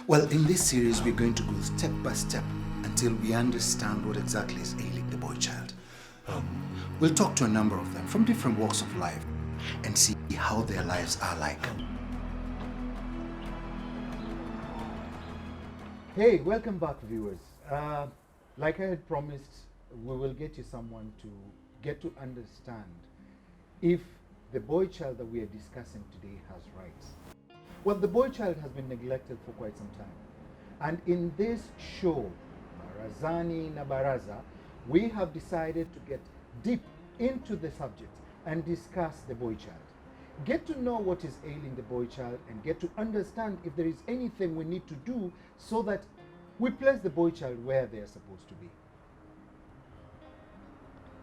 Well, in this series, we're going to go step by step until we understand what exactly is ailing the boy child. We'll talk to a number of them from different walks of life and see how their lives are like. Hey, welcome back, viewers. Like I had promised, we will get you someone to get to understand if the boy child that we are discussing today has rights. Well, the boy child has been neglected for quite some time. And in this show, Barazani na Baraza, we have decided to get deep into the subject and discuss the boy child. Get to know what is ailing the boy child and get to understand if there is anything we need to do so that we place the boy child where they are supposed to be.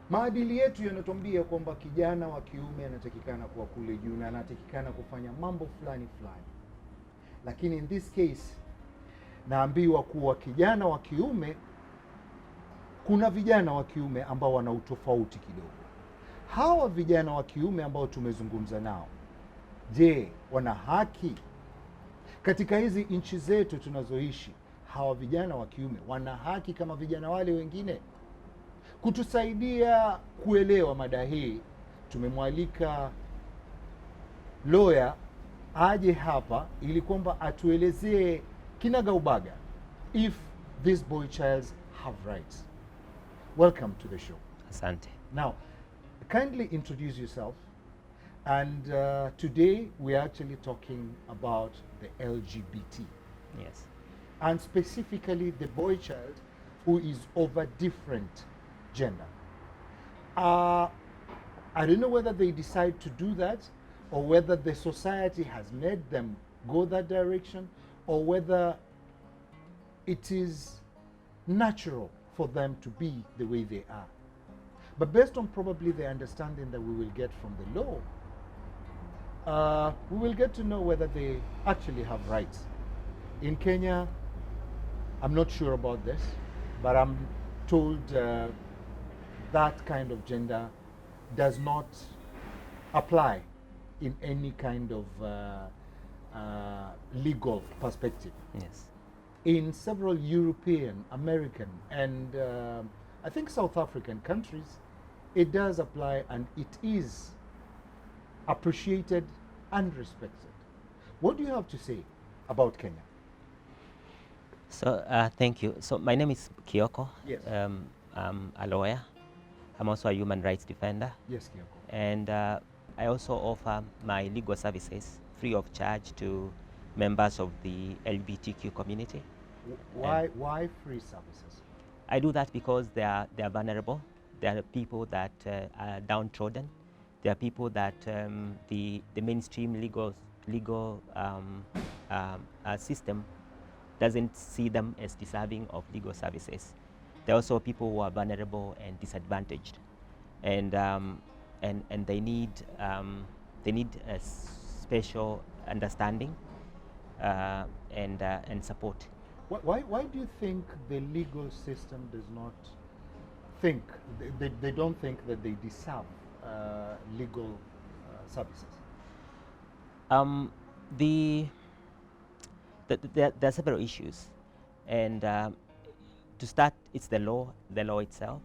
Maadili yetu yanatuambia kwamba kijana wa kiume anatakikana kuwa kule juu na anatakikana kufanya mambo fulani fulani. Lakini in this case, naambiwa kuwa kijana wa kiume, kuna vijana wa kiume ambao wana utofauti kidogo. Hawa vijana wa kiume ambao tumezungumza nao, je, wana haki? Katika hizi nchi zetu tunazoishi, hawa vijana wa kiume wana haki kama vijana wale wengine? Kutusaidia kuelewa mada hii, tumemwalika lawyer aje hapa ili kwamba atuelezee kinagaubaga if these boy childs have rights. Welcome to the show. Asante. Now, kindly introduce yourself. And today we're actually talking about the LGBT. Yes. And specifically the boy child who is of a different gender. I don't know whether they decide to do that or whether the society has made them go that direction or whether it is natural for them to be the way they are. But based on probably the understanding that we will get from the law, we will get to know whether they actually have rights. In Kenya, I'm not sure about this, but I'm told that kind of gender does not apply in any kind of legal perspective. Yes. In several European, American, and I think South African countries, it does apply and it is appreciated and respected. What do you have to say about Kenya? So thank you. So my name is Kioko. Yes. I'm a lawyer. I'm also a human rights defender. Yes, Kioko. And I also offer my legal services free of charge to members of the LGBTQ community. Why free services? I do that because they are vulnerable. There are people that are downtrodden. There are people that the mainstream legal system doesn't see them as deserving of legal services. There are also people who are vulnerable and disadvantaged, and they need a special understanding and support. Why do you think the legal system does not think, they don't think that they deserve legal services? There are several issues, and to start, it's the law itself.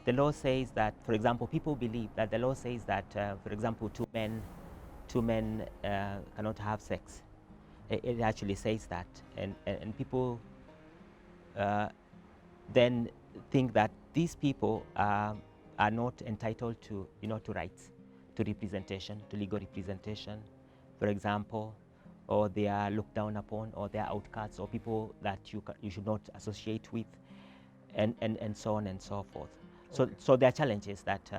The law says that, for example, people believe that the law says that, for example, two men cannot have sex. It actually says that, and people then think that these people are not entitled to to rights, to representation, to legal representation, for example, or they are looked down upon, or they are outcasts, or people that you should not associate with, and so on and so forth. Okay. So there are challenges that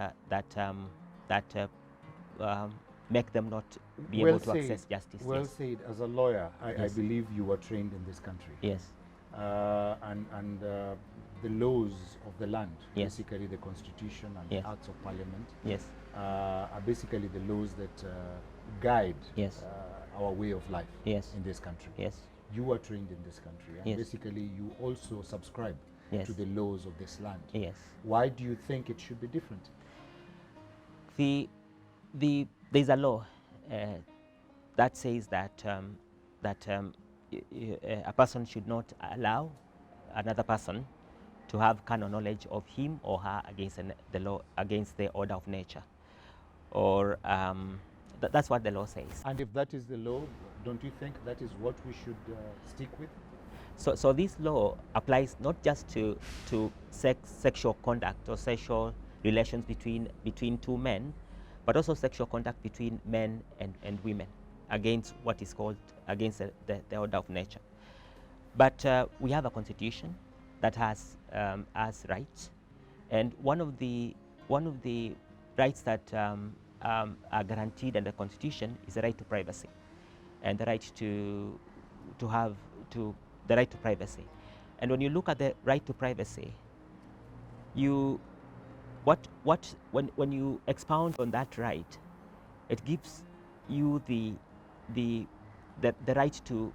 make them not be able to access justice. Well yes. said. As a lawyer, I Yes. believe you were trained in this country. Yes. And the laws of the land, Yes. basically the constitution and Yes. the acts of parliament, Yes. are basically the laws that guide Yes. our way of life Yes. in this country. Yes. You were trained in this country, and Yes. basically you also subscribe Yes. to the laws of this land. Yes. Why do you think it should be different? There's a law that says that a person should not allow another person to have carnal knowledge of him or her against the law, against the order of nature, or that's what the law says. And if that is the law, don't you think that is what we should stick with? So this law applies not just to sexual conduct or sexual relations between two men, but also sexual conduct between men and women against what is called against the order of nature. But we have a constitution that has rights, and one of the rights that are guaranteed in the constitution is the right to privacy, and the right to the right to privacy. And when you look at the right to privacy, when you expound on that right, it gives you the right to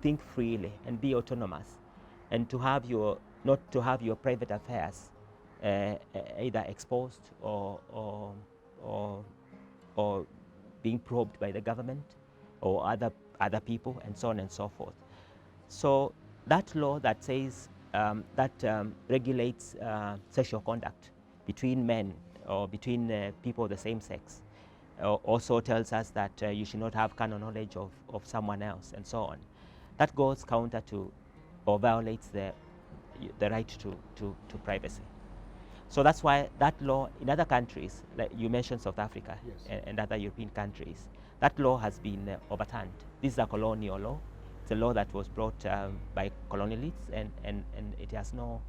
think freely and be autonomous, and to have not to have your private affairs either exposed or being probed by the government or other people, and so on and so forth. So that law that says regulates sexual conduct between men or between people of the same sex also tells us that you should not have carnal knowledge of someone else, and so on. That goes counter to or violates the right to privacy. So that's why that law in other countries, like you mentioned South Africa, yes, and other European countries, that law has been overturned. This is a colonial law. It's a law that was brought by colonialists, and it has no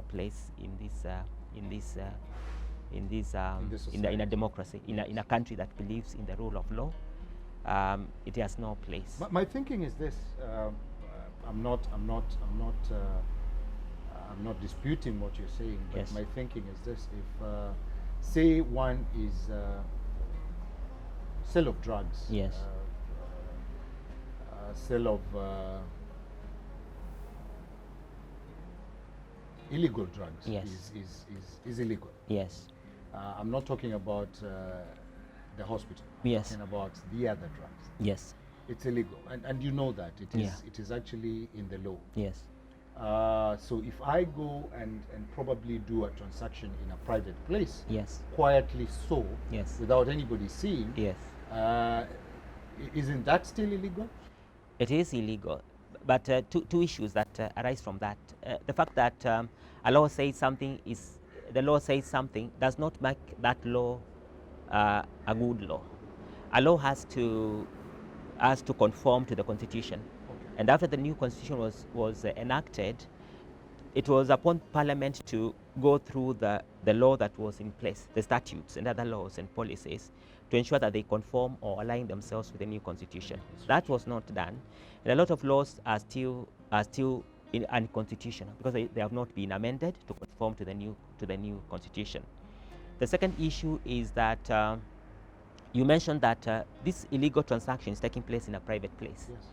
place in a democracy, in a country that believes in the rule of law. It has no place. My thinking is this: I'm not disputing what you're saying, but Yes. my thinking is this: if say one is sale of drugs, Yes. Sale of illegal drugs, Yes. is illegal. Yes. I'm not talking about the hospital. I'm Yes. talking about the other drugs. Yes. It's illegal, and you know that it is. Yeah. It is actually in the law. Yes. So if I go and probably do a transaction in a private place, Yes. quietly so, Yes. without anybody seeing, Yes. Isn't that still illegal? It is illegal, but two issues that arise from that. The fact that a law says something does not make that law a good law. A law has to conform to the constitution, and after the new constitution was enacted, it was upon Parliament to go through the law that was in place, the statutes and other laws and policies, to ensure that they conform or align themselves with the new constitution. That was not done, and a lot of laws are still unconstitutional because they have not been amended to conform to the new constitution. The second issue is that you mentioned that this illegal transaction is taking place in a private place. Yes.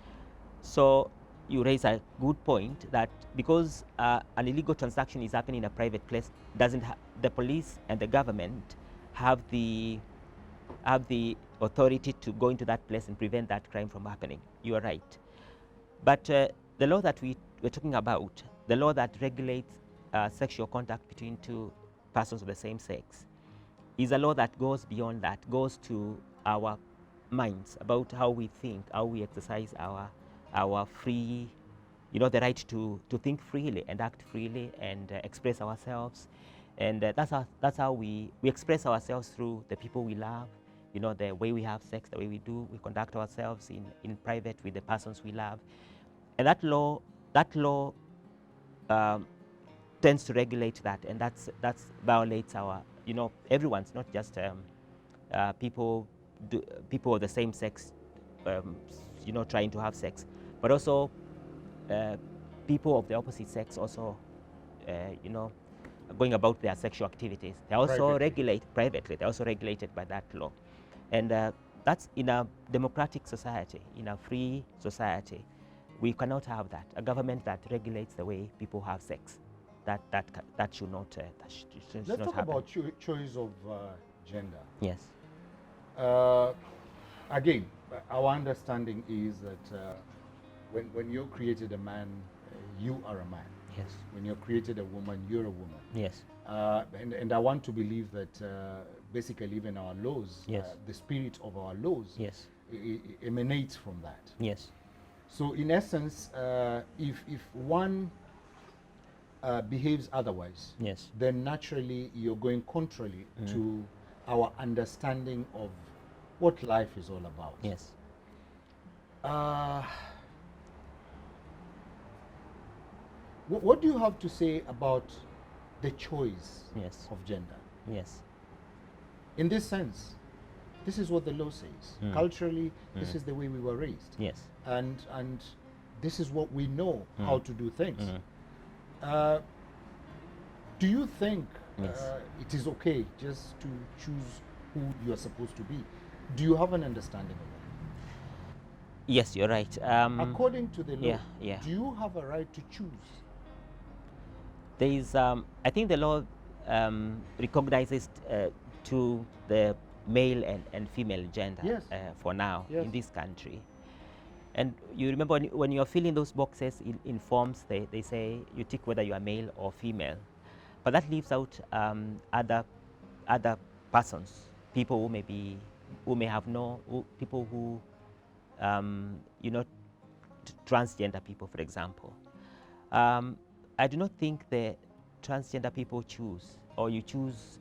So you raise a good point that because an illegal transaction is happening in a private place, the police and the government have the authority to go into that place and prevent that crime from happening. You are right. But the law that we're talking about, the law that regulates sexual contact between two persons of the same sex, is a law that goes beyond that, goes to our minds, about how we think, how we exercise our free, the right to think freely and act freely and express ourselves. And that's how we express ourselves through the people we love, the way we have sex, the way we conduct ourselves in private with the persons we love. And that law tends to regulate that, and that's violates our, everyone's, not just people of the same sex, trying to have sex, but also people of the opposite sex also, going about their sexual activities. They're also privately. They're also regulated by that law, and that's in a democratic society, in a free society. We cannot have that. A government that regulates the way people have sex. That should not. Let's talk about choice of gender. Yes. Again, our understanding is that when you're created a man, you are a man. Yes. When you're created a woman, you're a woman. Yes. And I want to believe that basically even our laws, Yes. the spirit of our laws, Yes. emanates from that. Yes. So in essence, if one behaves otherwise, Yes. then naturally you're going contrary to our understanding of what life is all about. Yes. What do you have to say about the choice Yes. of gender? Yes. In this sense, this is what the law says. Culturally, this is the way we were raised. Yes. And this is what we know how to do things. Do you think Yes. it is okay just to choose who you are supposed to be? Do you have an understanding of that? Yes, you're right. According to the law, yeah. do you have a right to choose? There is, I think the law recognizes to the male and female gender Yes. for now Yes. in this country. And you remember when you're filling those boxes in forms, they say you tick whether you are male or female. But that leaves out other persons, people who may have people who, transgender people, for example. I do not think the transgender people choose, or you choose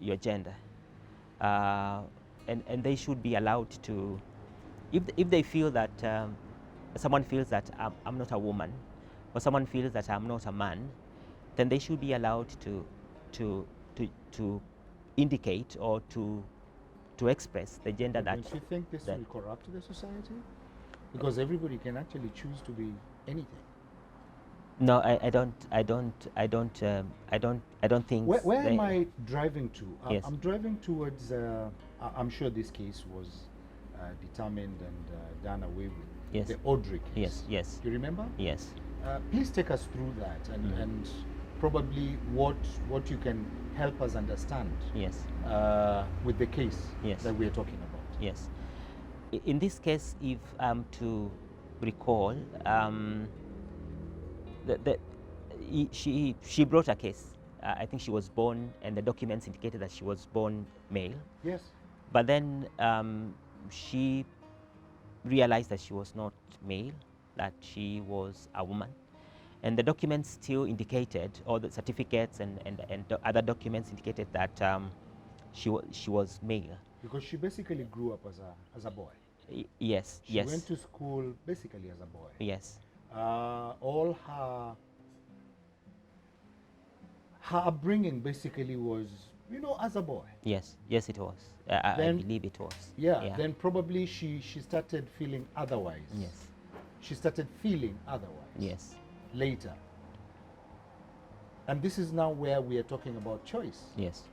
your gender, and they should be allowed to, if they feel that someone feels that I'm not a woman, or someone feels that I'm not a man, then they should be allowed to indicate or to express the gender that. Don't you think this that- will corrupt the society? Because everybody can actually choose to be anything. No, I don't think. Where am they- I driving to? Yes. I'm driving towards. I'm sure this case was determined and done away with. Yes. The Audrey case. Yes, yes, Do you remember? yes. Please take us through that and probably what you can help us understand Yes. with the case Yes. that we are talking about. Yes. In this case, if I'm to recall, she brought a case. I think she was born, and the documents indicated that she was born male. Yes. But then she realized that she was not male, that she was a woman. And the documents still indicated, all the certificates and other documents indicated that she was male. Because she basically grew up as a boy. Yes, She yes, went to school basically as a boy. yes, All her upbringing basically was, as a boy. yes, yes, it was. I Then- believe it was. Yeah. Then probably she started feeling otherwise. Yes, She started feeling otherwise. yes, Later. And this is now where we are talking about choice. yes,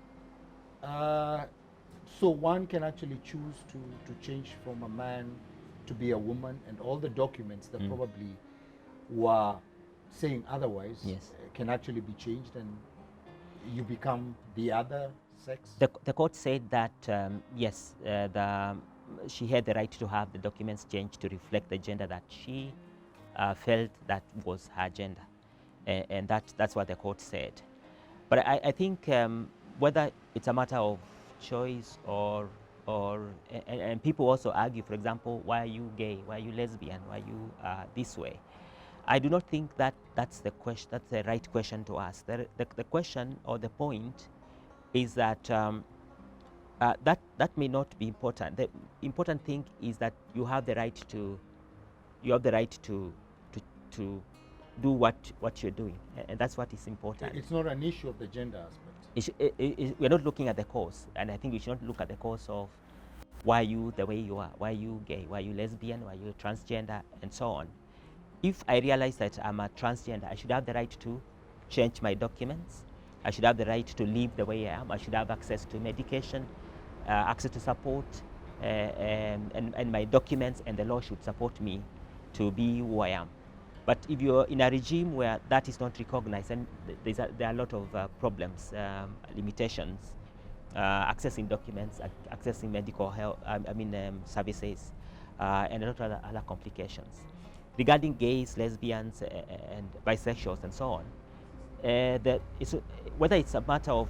So one can actually choose to change from a man to be a woman, and all the documents that probably were saying otherwise Yes. can actually be changed, and you become the other sex. The court said that yes, she had the right to have the documents changed to reflect the gender that she felt that was her gender, and that's what the court said. But I think whether it's a matter of choice or and people also argue, for example, why are you gay? Why are you lesbian? Why are you this way? I do not think that that's the question. That's the right question to ask. The question or the point is that that may not be important. The important thing is that you have the right to do what you're doing, and that's what is important. It's not an issue of the gender aspect. We're not looking at the cause, and I think we should not look at the cause of why you the way you are, why you gay, why you lesbian, why you transgender, and so on. If I realize that I'm a transgender, I should have the right to change my documents. I should have the right to live the way I am. I should have access to medication, access to support, and my documents and the law should support me to be who I am. But if you're in a regime where that is not recognized, and there are a lot of problems, limitations, accessing documents, accessing medical health, services, and a lot of other complications. regarding gays, lesbians, and bisexuals, and so on, that it's, whether it's a matter of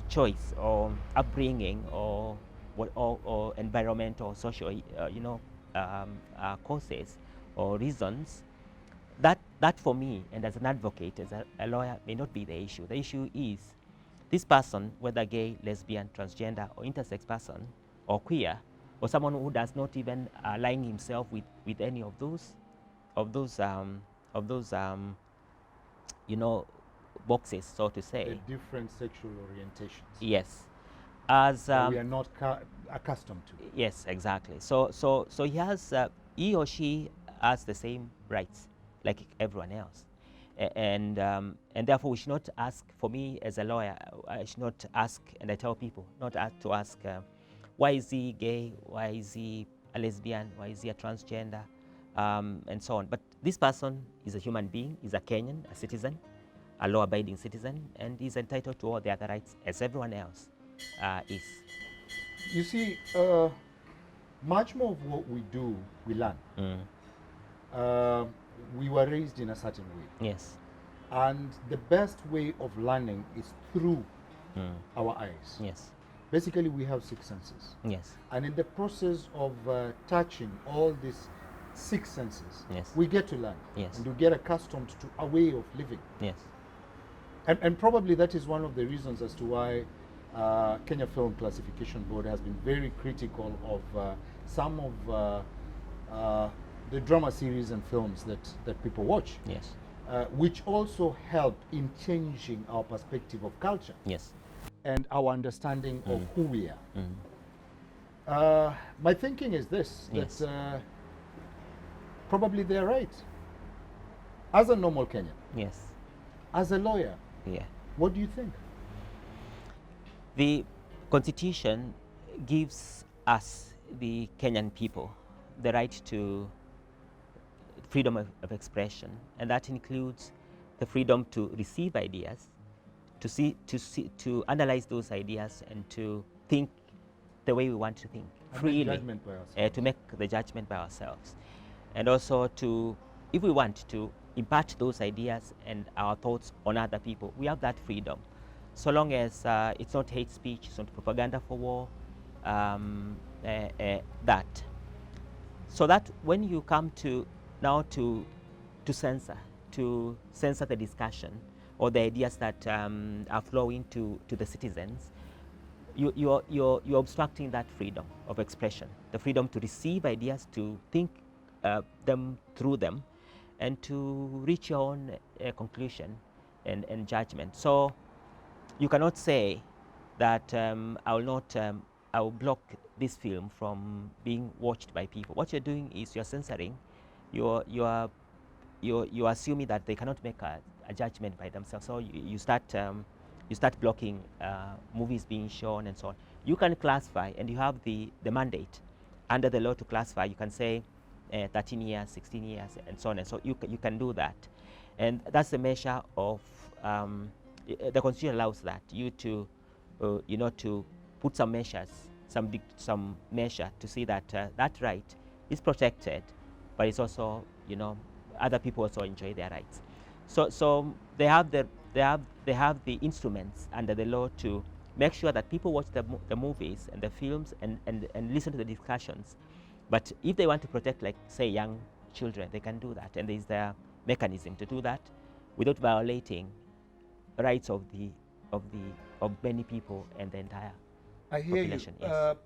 choice or upbringing or or environmental, social, causes or reasons, that for me, and as an advocate, as a lawyer, may not be the issue. The issue is this person, whether gay, lesbian, transgender, or intersex person, or queer, or someone who does not even align himself with any of those of those um, of those boxes, so to The say. different sexual orientations Yes, as that we are not accustomed to. yes, exactly. So he or she has the same rights like everyone else, and therefore we should not ask. For me as a lawyer, I should not ask, and I tell people not to ask, why is he gay? Why is he a lesbian? Why is he a transgender? And so on. But this person is a human being. Is a Kenyan, a citizen, a law-abiding citizen, and is entitled to all the other rights as everyone else is. You see, much more of what we do, we learn. We were raised in a certain way. Yes. And the best way of learning is through our eyes. Yes. Basically, we have six senses. Yes. And in the process of touching all these six senses, Yes. we get to learn. Yes. And we get accustomed to a way of living. Yes. And probably that is one of the reasons as to why Kenya Film Classification Board has been very critical of some of the drama series and films that people watch, Yes. which also help in changing our perspective of culture Yes. and our understanding of who we are. My thinking is this, Yes. that probably they're right. As a normal Kenyan, Yes. as a lawyer, Yeah. what do you think? The Constitution gives us, the Kenyan people, the right to freedom of expression, and that includes the freedom to receive ideas, to analyze those ideas, and to think the way we want to think And freely, make judgment by ourselves. to make the judgment by ourselves, and also to, if we want to impart those ideas and our thoughts on other people, we have that freedom, so long as it's not hate speech, it's not propaganda for war, that. So that when you come to now to censor the discussion or the ideas that are flowing to the citizens, you're obstructing that freedom of expression, the freedom to receive ideas, to think them through them, and to reach your own conclusion and judgment. So you cannot say that I will block this film from being watched by people. What you're doing is you're censoring. You're assuming that they cannot make a judgment by themselves. So you start blocking movies being shown and so on. You can classify, and you have the mandate under the law to classify. You can say 13 years, 16 years, and so on. And so you can do that, and that's the measure of the Constitution allows that you to to put some measures, some measure to see that that right is protected, but it's also other people also enjoy their rights. So they have the instruments under the law to make sure that people watch the movies and the films and listen to the discussions. But if they want to protect, like say, young children, they can do that, and there is their mechanism to do that without violating rights of many people and the entire I hear you. population. Yes.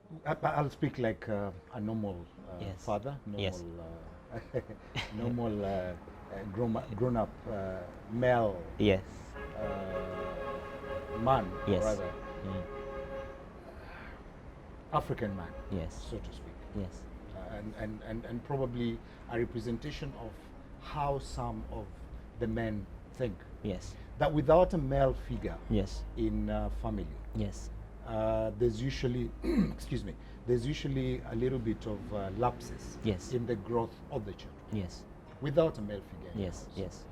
I'll speak like a normal Yes. father, normal, Yes. normal grown-up male Yes. man, Yes. rather Mm. African man, Yes. so to speak, Yes. and probably a representation of how some of the men think. Yes. That without a male figure Yes. in family, Yes. there's usually, excuse me, there's usually a little bit of lapses Yes. in the growth of the children Yes. without a male figure. in the Yes. house. Yes.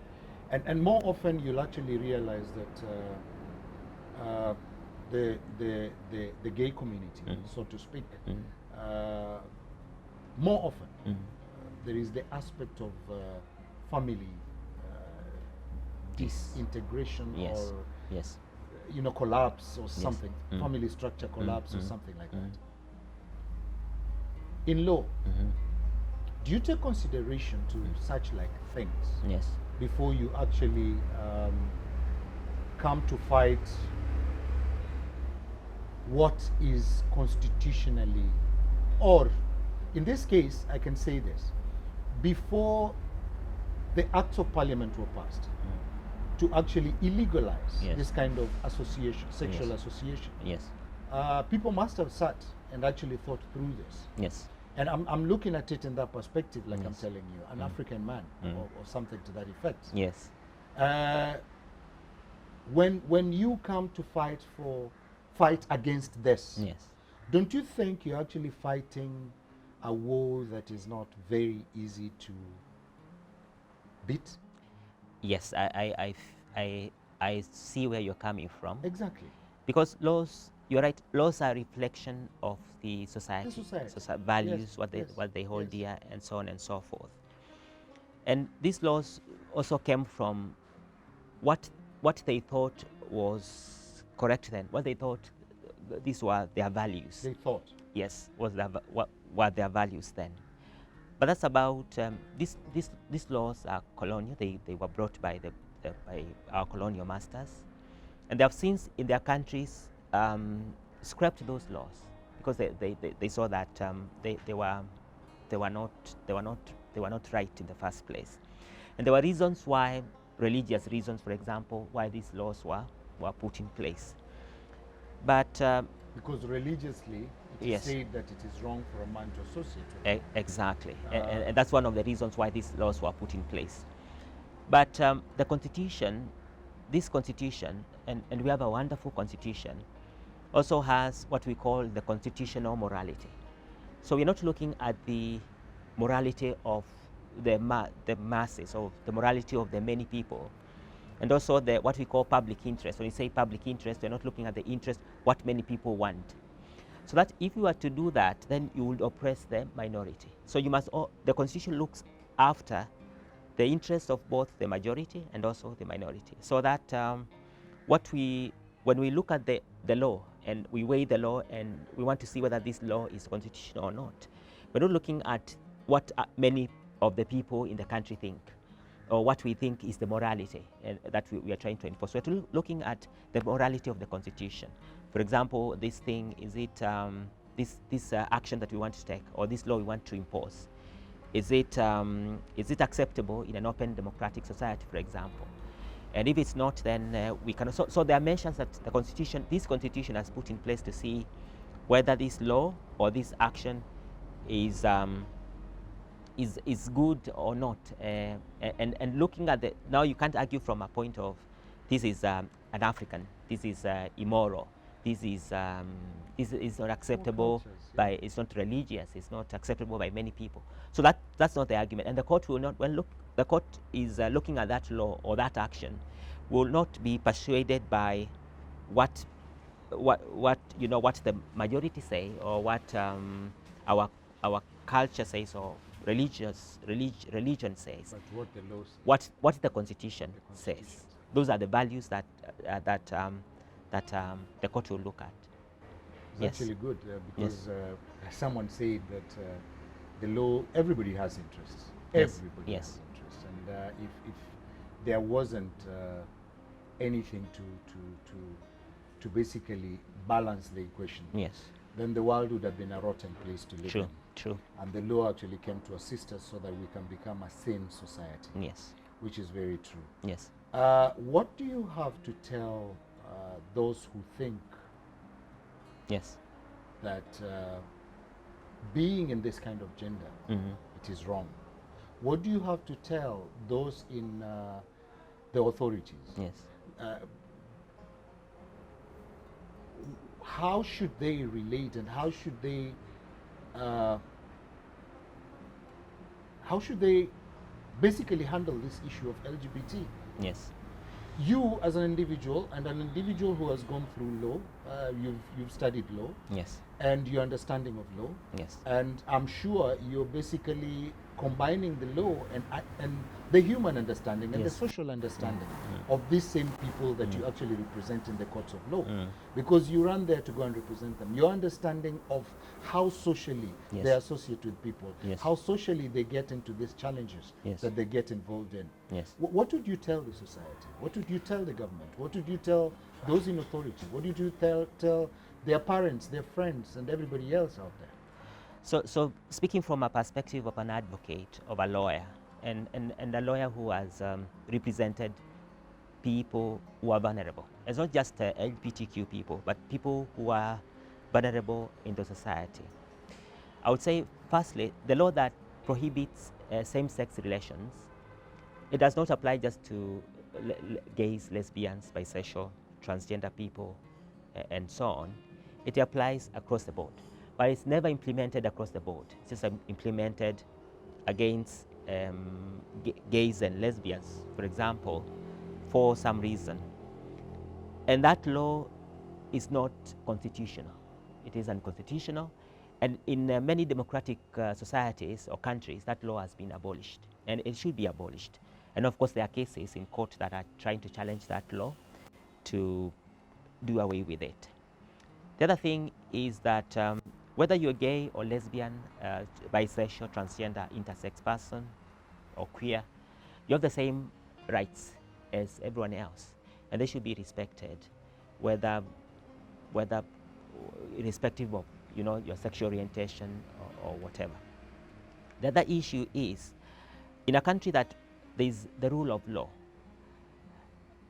And more often you'll actually realize that the gay community, so to speak, more often there is the aspect of family Yes. disintegration Yes. or Yes. collapse or something, family structure collapse or something like that. In law, do you take consideration to such like things Yes. before you actually come to fight what is constitutionally, or in this case, I can say this, before the acts of parliament were passed to actually illegalize Yes. this kind of association, sexual Yes. association, Yes. people must have sat and actually thought through this. Yes. And I'm looking at it in that perspective, like I'm Yes. telling you, an African man or something to that effect. Yes. When you come to fight against this, Yes. don't you think you're actually fighting a war that is not very easy to beat? Yes. I see where you're coming from. Exactly. Because laws, you're right, laws are a reflection of the society, society. values, Yes, what they yes, what they hold yes. dear, and so on and so forth. And these laws also came from what they thought was correct then, what they thought these were their values. They thought. Yes, was what were their values then. But that's about these laws are colonial. They were brought by by our colonial masters, and they have since in their countries scrapped those laws because they saw that they were not right in the first place, and there were reasons why, religious reasons, for example, why these laws were put in place. But Because religiously, it is Yes. said that it is wrong for a man to associate with. Exactly, and that's one of the reasons why these laws were put in place. But the constitution, this constitution, and we have a wonderful constitution, also has what we call the constitutional morality. So we're not looking at the morality of the masses, or the morality of the many people, and also the what we call public interest. When you say public interest, we're not looking at the interest what many people want. So that if you were to do that, then you would oppress the minority. So you must, the constitution looks after the interests of both the majority and also the minority. So that when we look at the law and we weigh the law and we want to see whether this law is constitutional or not, we're not looking at what many of the people in the country think, or what we think is the morality that we are trying to enforce. We're looking at the morality of the constitution. For example, this thing, is it this action that we want to take, or this law we want to impose, is it acceptable in an open democratic society, for example? And if it's not, then we can. So there are mentions that this constitution has put in place to see whether this law or this action is good or not. And looking at now you can't argue from a point of this is an African, this is immoral, this is not acceptable by, it's not religious, it's not acceptable by many people. So that's not the argument, and the court will not, the court is looking at that law or that action, will not be persuaded by what the majority say, or what our culture says, or religion says. But what the law says. What the Constitution says. Those are the values that the court will look at. It's Yes. actually good because someone said that the law, everybody has interests. Yes. Everybody Yes. has interests, and if there wasn't anything to basically balance the equation, Yes. then the world would have been a rotten place to live True. in. True. And the law actually came to assist us so that we can become a sane society, Yes. which is very true. Yes. What do you have to tell those who think Yes. that being in this kind of gender, it is wrong? What do you have to tell those in the authorities? Yes. How should they relate, and how should they basically handle this issue of LGBT? Yes. You as an individual, and an individual who has gone through law, you've studied law, Yes. and your understanding of law, Yes. and I'm sure you're basically combining the law and the human understanding and the Yes. social understanding of these same people that you actually represent in the courts of law. Mm. Because you run there to go and represent them. Your understanding of how socially Yes. they associate with people, Yes. how socially they get into these challenges Yes. that they get involved in. Yes. What would you tell the society? What would you tell the government? What would you tell those in authority? What would you tell their parents, their friends, and everybody else out there? So speaking from a perspective of an advocate, of a lawyer, and a lawyer who has represented people who are vulnerable. It's not just LGBTQ people, but people who are vulnerable in the society. I would say, firstly, the law that prohibits same-sex relations, it does not apply just to gays, lesbians, bisexual, transgender people, and so on. It applies across the board, but it's never implemented across the board. It's just implemented against gays and lesbians, for example, for some reason. And that law is not constitutional. It is unconstitutional. And in many democratic societies or countries, that law has been abolished. And it should be abolished. And of course, there are cases in court that are trying to challenge that law to do away with it. The other thing is that whether you're gay or lesbian, bisexual, transgender, intersex person, or queer, you have the same rights as everyone else, and they should be respected, whether irrespective of your sexual orientation or whatever. The other issue is, in a country that there is the rule of law,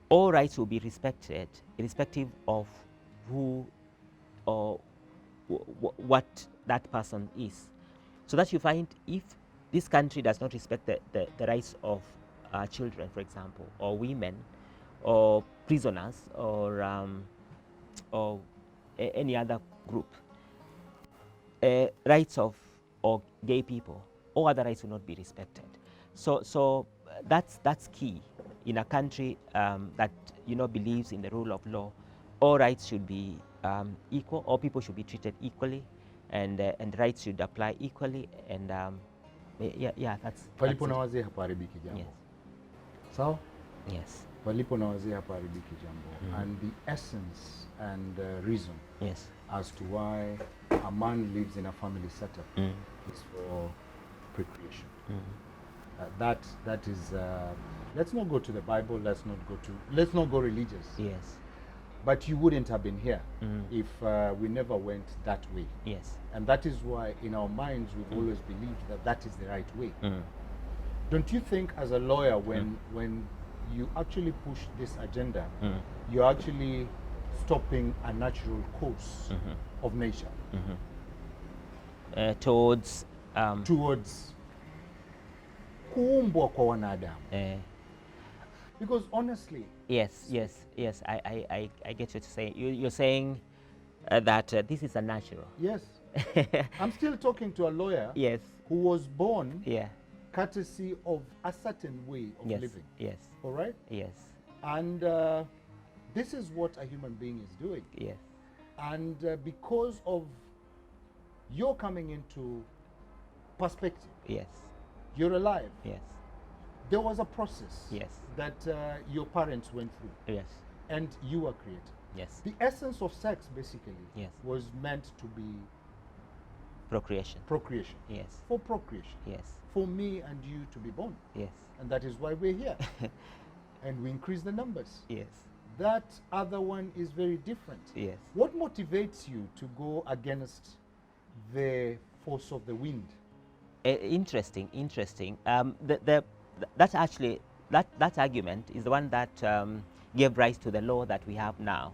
all rights will be respected, irrespective of who or what that person is. So that you find, if this country does not respect the rights of children, for example, or women, or prisoners, or any other group, rights of or gay people, all other rights will not be respected. So that's key in a country that believes in the rule of law. All rights should be equal. All people should be treated equally, and rights should apply equally. And that's Palipo na it. wazee hapaharibiki jambo. Yes. Sawa? Yes. Palipo na wazee hapaharibiki jambo. And the essence and reason Yes. as to why a man lives in a family setup is for procreation. That is. Let's not go to the Bible. Let's not go religious. Yes. But you wouldn't have been here if we never went that way. Yes. And that is why in our minds we've always believed that that is the right way. Don't you think, as a lawyer, when you actually push this agenda, you're actually stopping a natural course of nature Towards towards kuumbwa kwa wanadamu? Because honestly, yes. I get what you're saying. You're saying that this is a natural. yes, I'm still talking to a lawyer Yes. who was born Yeah. courtesy of a certain way of Yes. living. Yes. All right? Yes. And this is what a human being is doing. Yes. And because of your coming into perspective, Yes. you're alive. Yes. There was a process Yes. that your parents went through, Yes. and you were created. Yes. The essence of sex, basically, Yes. was meant to be Procreation. procreation. Yes. For procreation. Yes. For me and you to be born. Yes. And that is why we're here. And we increase the numbers. Yes. That other one is very different. Yes. What motivates you to go against the force of the wind? Interesting. That actually that argument is the one that gave rise to the law that we have now,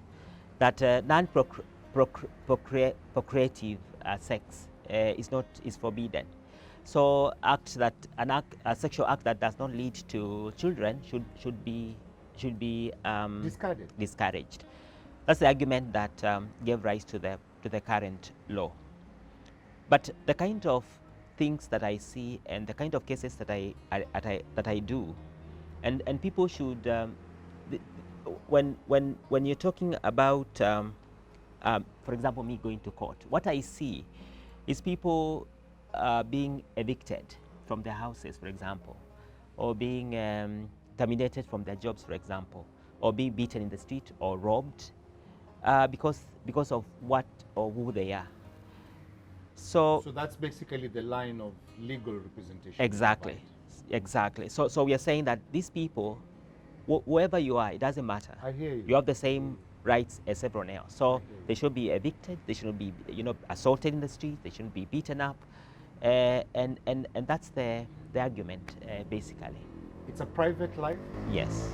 that non-procreative sex is forbidden. So a sexual act that does not lead to children should be discouraged. That's the argument that gave rise to the current law. But the kind of things that I see and the kind of cases that I do, and people should when you're talking about for example, me going to court, what I see is people being evicted from their houses, for example, or being terminated from their jobs, for example, or being beaten in the street or robbed because of what or who they are. So that's basically the line of legal representation. exactly, exactly. So we are saying that these people, whoever you are, it doesn't matter. I hear you. You have the same rights as everyone else. So hear you. they should be evicted. They shouldn't be, assaulted in the street. They shouldn't be beaten up. And that's the argument, basically. It's a private life. Yes.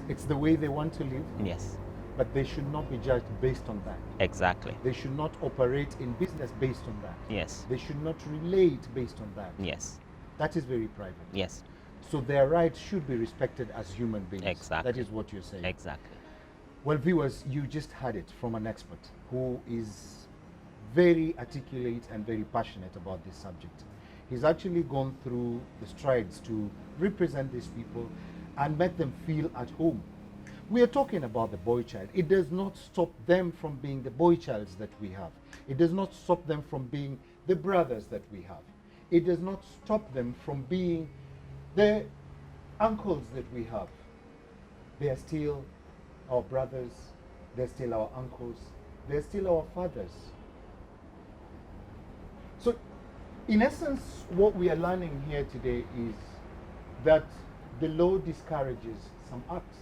It's the way they want to live. Yes. But they should not be judged based on that. Exactly. They should not operate in business based on that. Yes. They should not relate based on that. Yes. That is very private. Yes. So their rights should be respected as human beings. Exactly. That is what you're saying. Exactly. Well, viewers, you just heard it from an expert who is very articulate and very passionate about this subject. He's actually gone through the strides to represent these people and make them feel at home. We are talking about the boy child. It does not stop them from being the boy childs that we have. It does not stop them from being the brothers that we have. It does not stop them from being the uncles that we have. They are still our brothers. They're still our uncles. They're still our fathers. So, in essence, what we are learning here today is that the law discourages some acts.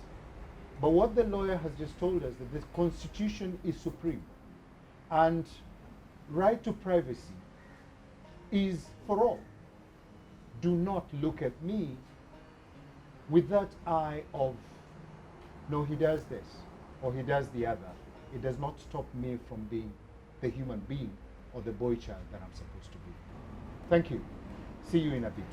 But what the lawyer has just told us, that the Constitution is supreme and right to privacy is for all. Do not look at me with that eye of, no, he does this or he does the other. It does not stop me from being the human being or the boy child that I'm supposed to be. Thank you. See you in a bit.